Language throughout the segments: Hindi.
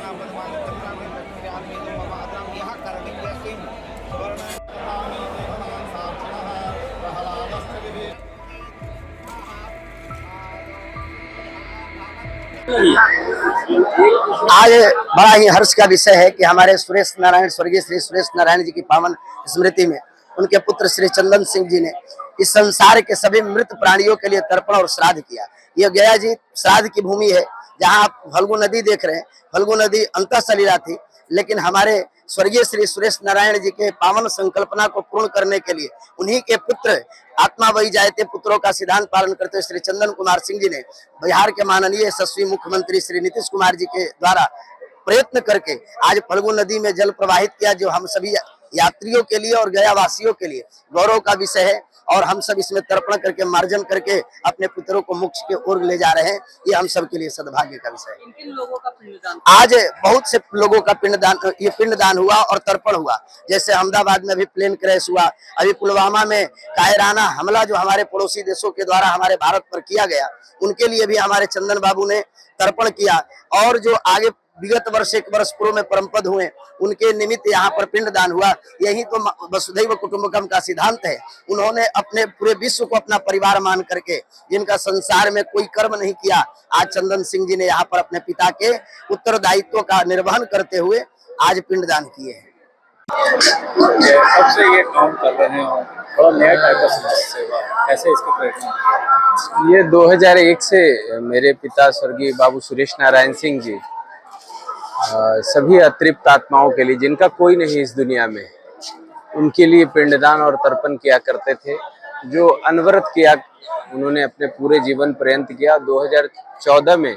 आज बड़ा ही हर्ष का विषय है कि हमारे सुरेश नारायण, स्वर्गीय श्री सुरेश नारायण जी की पावन स्मृति में उनके पुत्र श्री चंदन सिंह जी ने इस संसार के सभी मृत प्राणियों के लिए तर्पण और श्राद्ध किया। यह गया जी श्राद्ध की भूमि है, जहां आप फल्गु नदी देख रहे हैं। फल्गु नदी अंतः सलीला थी, लेकिन हमारे स्वर्गीय श्री सुरेश नारायण जी के पावन संकल्पना को पूर्ण करने के लिए उन्हीं के पुत्र आत्मा वही जायते पुत्रों का सिद्धांत पालन करते हुए श्री चंदन कुमार सिंह जी ने बिहार के माननीय यशस्वी मुख्यमंत्री श्री नीतीश कुमार जी के द्वारा प्रयत्न करके आज फल्गु नदी में जल प्रवाहित किया, जो हम सभी यात्रियों के लिए और गया वासियों के लिए गौरव का विषय है। और हम सब इसमें तर्पण करके मार्जन करके अपने पुत्रों को मोक्ष की ओर ले जा रहे हैं। ये हम सब के लिए सद्भाग्य का विषय है। किन लोगों का पिंडदान? आज बहुत से लोगों का पिंडदान हुआ और तर्पण हुआ। जैसे अहमदाबाद में भी प्लेन क्रैश हुआ, अभी पुलवामा में कायराना हमला जो हमारे पड़ोसी देशों के द्वारा हमारे भारत पर किया गया, उनके लिए भी हमारे चंदन बाबू ने तर्पण किया। और जो आगे विगत वर्ष 1 वर्ष पूर्व में परमपद हुए, उनके निमित्त यहाँ पर पिंडदान हुआ। यही तो वसुधैव कुटुंबकम का सिद्धांत है। उन्होंने अपने पूरे विश्व को अपना परिवार मान करके, जिनका संसार में कोई कर्म नहीं किया, आज चंदन सिंह जी ने यहाँ पर अपने पिता के उत्तरदायित्व का निर्वहन करते हुए आज पिंडदान किए हैं। सबसे ये काम कर रहे हैं और थोड़ा नया टाइप का समाज सेवा, कैसे इसको प्रेरणा? ये 2001 से मेरे पिता स्वर्गीय बाबू सुरेश नारायण सिंह जी सभी अतृप्त आत्माओं के लिए, जिनका कोई नहीं इस दुनिया में, उनके लिए पिंडदान और तर्पण किया करते थे, जो अनवरत किया उन्होंने अपने पूरे जीवन पर्यंत किया। 2014 में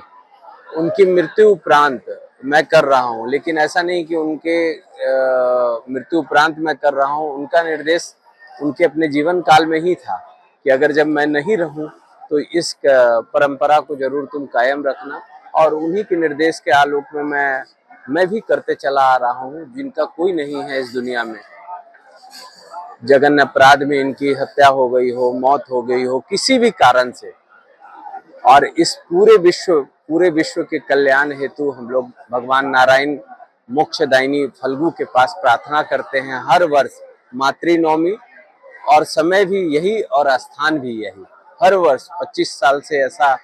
उनकी मृत्यु उपरांत मैं कर रहा हूं, लेकिन ऐसा नहीं कि उनके मृत्यु उपरांत मैं कर रहा हूं। उनका निर्देश उनके अपने जीवन काल में ही था कि अगर जब मैं नहीं रहूं तो इस परंपरा को जरूर तुम कायम रखना। और उन्हीं के निर्देश के आलोक में मैं भी करते चला आ रहा हूँ, जिनका कोई नहीं है इस दुनिया में। जघन्य अपराध में इनकी हत्या हो गई हो, मौत हो गई हो, किसी भी कारण से, और इस पूरे विश्व के कल्याण हेतु हम लोग भगवान नारायण मोक्षदायिनी फल्गु के पास प्रार्थना करते हैं हर वर्ष। मातृनवमी और समय भी यही और स्थान भी यही, हर वर्ष 25 साल से ऐसा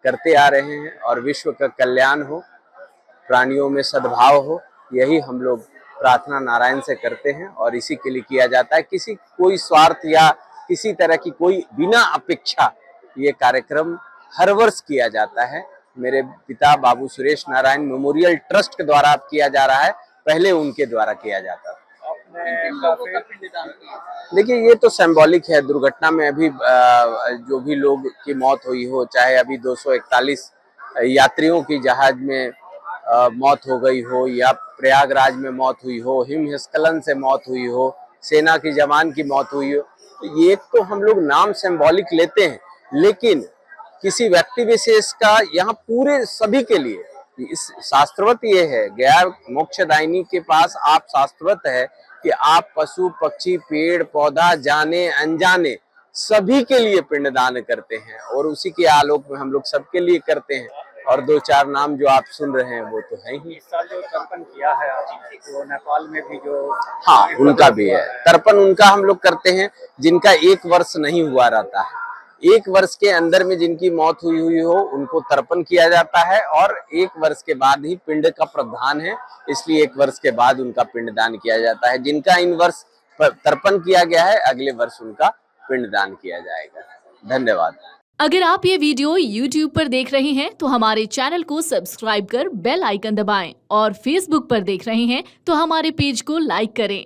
करते आ रहे हैं। और विश्व का कल्याण हो, प्राणियों में सद्भाव हो, यही हम लोग प्रार्थना नारायण से करते हैं और इसी के लिए किया जाता है। कोई स्वार्थ या किसी तरह की कोई बिना अपेक्षा ये कार्यक्रम हर वर्ष किया जाता है। मेरे पिता बाबू सुरेश नारायण मेमोरियल ट्रस्ट के द्वारा अब किया जा रहा है, पहले उनके द्वारा किया जाता था। देखिए, ये तो सिंबॉलिक है। दुर्घटना में अभी जो भी लोग की मौत हुई हो, चाहे अभी 241 यात्रियों की जहाज में मौत हो गई हो, या प्रयागराज में मौत हुई हो, हिमस्खलन से मौत हुई हो, सेना की जवान की मौत हुई हो, तो ये तो हम लोग नाम सिंबॉलिक लेते हैं, लेकिन किसी व्यक्ति विशेष का यहाँ पूरे सभी के लिए इस शास्त्रवत ये है, गया मोक्षदायिनी के पास आप शास्त्रवत है कि आप पशु पक्षी पेड़ पौधा जाने अनजाने सभी के लिए पिंडदान करते हैं, और उसी के आलोक में हम लोग सबके लिए करते हैं। और 2-4 नाम जो आप सुन रहे हैं वो तो है ही। इस साल जो तर्पण किया है तो नेपाल में भी जो, हाँ, उनका भी है तर्पण। उनका हम लोग करते हैं जिनका 1 वर्ष नहीं हुआ रहता है। 1 वर्ष के अंदर में जिनकी मौत हुई हो उनको तर्पण किया जाता है, और 1 वर्ष के बाद ही पिंड का प्रावधान है, इसलिए 1 वर्ष के बाद उनका पिंडदान किया जाता है। जिनका इन वर्ष तर्पण किया गया है, अगले वर्ष उनका पिंडदान किया जाएगा। धन्यवाद। अगर आप ये वीडियो YouTube पर देख रहे हैं तो हमारे चैनल को सब्सक्राइब कर बेल आइकन दबाएं, और Facebook पर देख रहे हैं तो हमारे पेज को लाइक करें।